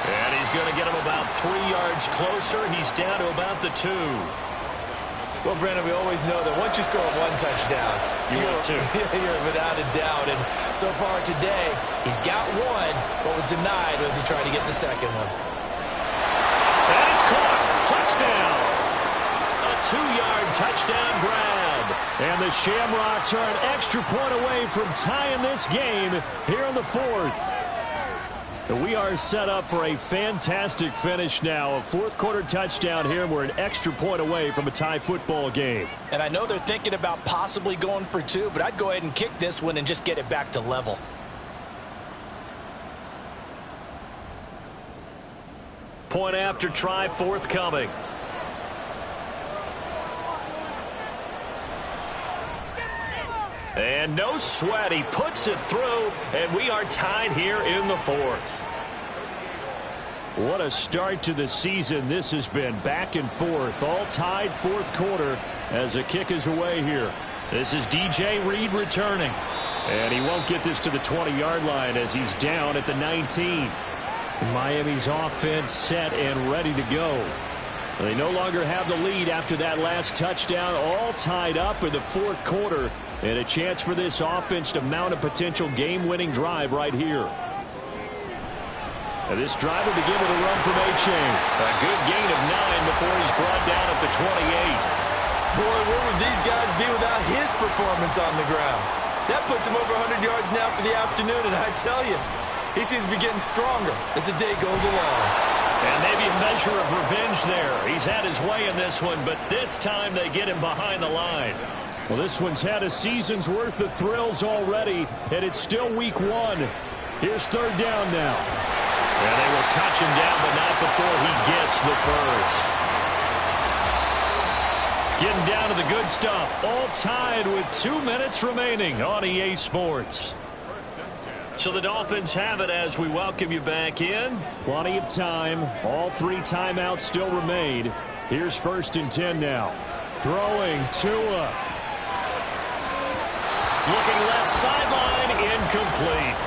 And he's going to get him about 3 yards closer. He's down to about the 2. Well, Brandon, we always know that once you score 1 touchdown, you're without a doubt. And so far today, he's got 1, but was denied as he tried to get the 2nd one. And it's caught. Touchdown. A 2-yard touchdown grab. And the Shamrocks are an extra point away from tying this game here in the 4th. We are set up for a fantastic finish now. A 4th quarter touchdown here, and we're an extra point away from a tie football game. And I know they're thinking about possibly going for 2, but I'd go ahead and kick this one and just get it back to level. Point after try forthcoming. And no sweat. He puts it through, and we are tied here in the 4th. What a start to the season this has been. Back and forth, all tied 4th quarter as the kick is away here. This is DJ Reed returning. And he won't get this to the 20-yard line as he's down at the 19. Miami's offense set and ready to go. They no longer have the lead after that last touchdown, all tied up in the 4th quarter, and a chance for this offense to mount a potential game-winning drive right here. And this drive will begin with a run from A-Chain. A good gain of 9 before he's brought down at the 28. Boy, where would these guys be without his performance on the ground? That puts him over 100 yards now for the afternoon, and I tell you, he seems to be getting stronger as the day goes along. And maybe a measure of revenge there. He's had his way in this one, but this time they get him behind the line. Well, this one's had a season's worth of thrills already, and it's still week 1. Here's 3rd down now. And they will touch him down, but not before he gets the first. Getting down to the good stuff. All tied with 2 minutes remaining on EA Sports. So the Dolphins have it as we welcome you back in. Plenty of time. All 3 timeouts still remain. Here's 1st and 10 now. Throwing Tua. Looking left sideline, incomplete.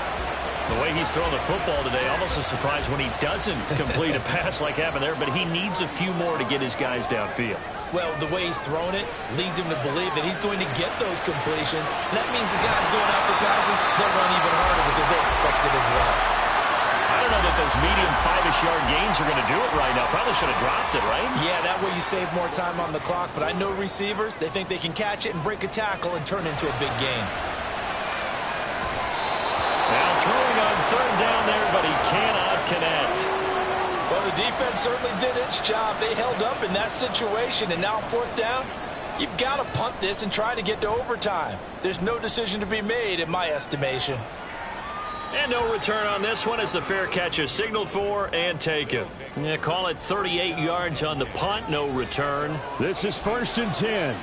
The way he's throwing the football today, almost a surprise when he doesn't complete a pass like happened there, but he needs a few more to get his guys downfield. Well, the way he's thrown it leads him to believe that he's going to get those completions. And that means the guys going out for passes, they'll run even harder because they expect it as well. I don't know that those medium 5-ish yard gains are going to do it right now. Probably should have dropped it, right? Yeah, that way you save more time on the clock. But I know receivers, they think they can catch it and break a tackle and turn into a big gain. Now throwing on third down there, but he cannot connect. Well, the defense certainly did its job. They held up in that situation, and now fourth down, you've got to punt this and try to get to overtime. There's no decision to be made in my estimation. And no return on this one as the fair catch is signaled for and taken. Yeah, call it 38 yards on the punt, no return. This is 1st and 10.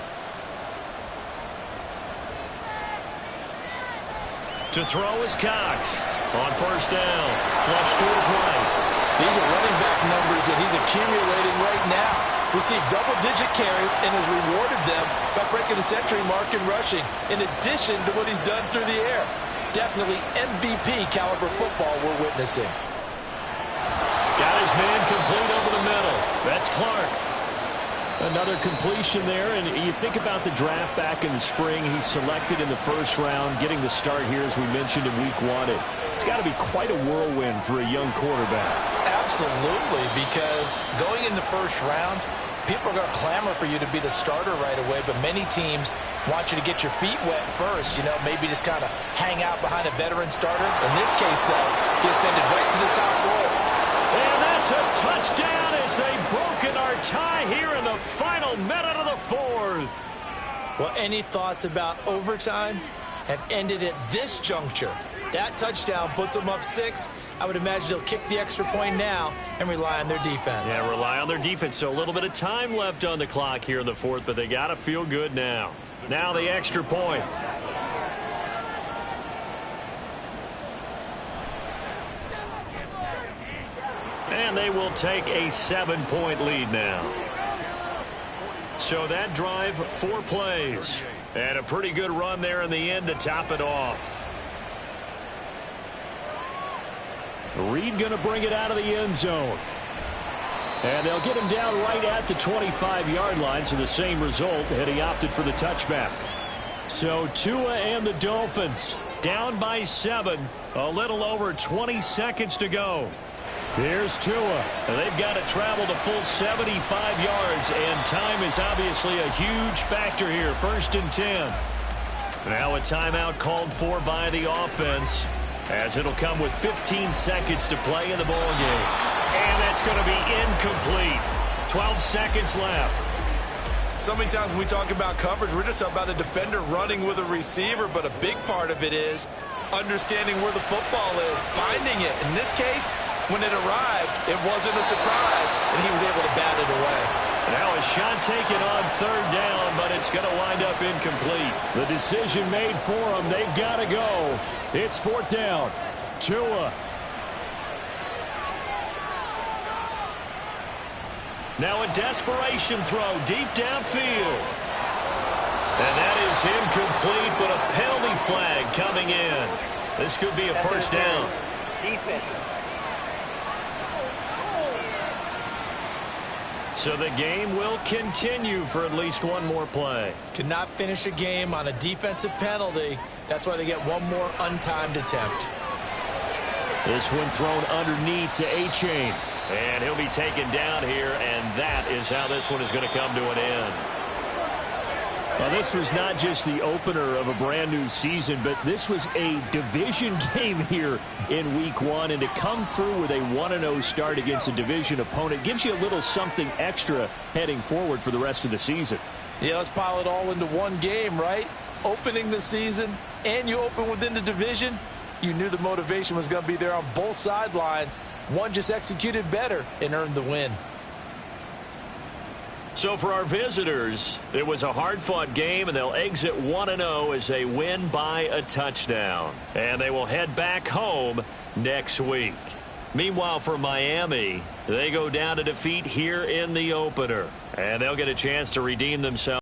To throw is Cox. On first down, flush to his right. These are running back numbers that he's accumulating right now. Received double-digit carries and has rewarded them by breaking the century mark in rushing, in addition to what he's done through the air. Definitely MVP-caliber football we're witnessing. Got his man complete over the middle. That's Clark. Another completion there, and you think about the draft back in the spring. He's selected in the first round, getting the start here, as we mentioned, in week 1. It's got to be quite a whirlwind for a young quarterback. Absolutely, because going in the first round, people are going to clamor for you to be the starter right away, but many teams want you to get your feet wet first, maybe just kind of hang out behind a veteran starter. In this case, though, he ascended right to the top roll. And that's a touchdown as they've broken our tie here in the final minute of the fourth. Well, any thoughts about overtime have ended at this juncture. That touchdown puts them up 6. I would imagine they'll kick the extra point now and rely on their defense. Yeah, rely on their defense. So a little bit of time left on the clock here in the fourth, but they got to feel good now. Now the extra point. And they will take a 7-point lead now. So that drive, 4 plays. And a pretty good run there in the end to top it off. Reed going to bring it out of the end zone. And they'll get him down right at the 25-yard line, so the same result had he opted for the touchback. So Tua and the Dolphins down by 7. A little over 20 seconds to go. Here's Tua. They've got to travel the full 75 yards, and time is obviously a huge factor here. 1st and 10. Now a timeout called for by the offense, as it'll come with 15 seconds to play in the ball game. And that's going to be incomplete. 12 seconds left. So many times when we talk about coverage, we're just about a defender running with a receiver, but a big part of it is understanding where the football is, finding it. In this case, when it arrived, it wasn't a surprise, and he was able to bat it away. Now a shot taken on third down, but it's going to wind up incomplete. The decision made for them. They've got to go. It's 4th down. Tua. Now a desperation throw deep downfield. And that is incomplete, but a penalty flag coming in. This could be a first down. Defense. So the game will continue for at least one more play. Cannot finish a game on a defensive penalty. That's why they get one more untimed attempt. This one thrown underneath to A-Chain. And he'll be taken down here, and that is how this one is going to come to an end. Well, this was not just the opener of a brand new season, but this was a division game here in week 1. And to come through with a 1-0 start against a division opponent gives you a little something extra heading forward for the rest of the season. Yeah, let's pile it all into one game, right? Opening the season, and you open within the division. You knew the motivation was going to be there on both sidelines. One just executed better and earned the win. So for our visitors, it was a hard-fought game, and they'll exit 1-0 as they win by a touchdown. And they will head back home next week. Meanwhile, for Miami, they go down to defeat here in the opener. And they'll get a chance to redeem themselves.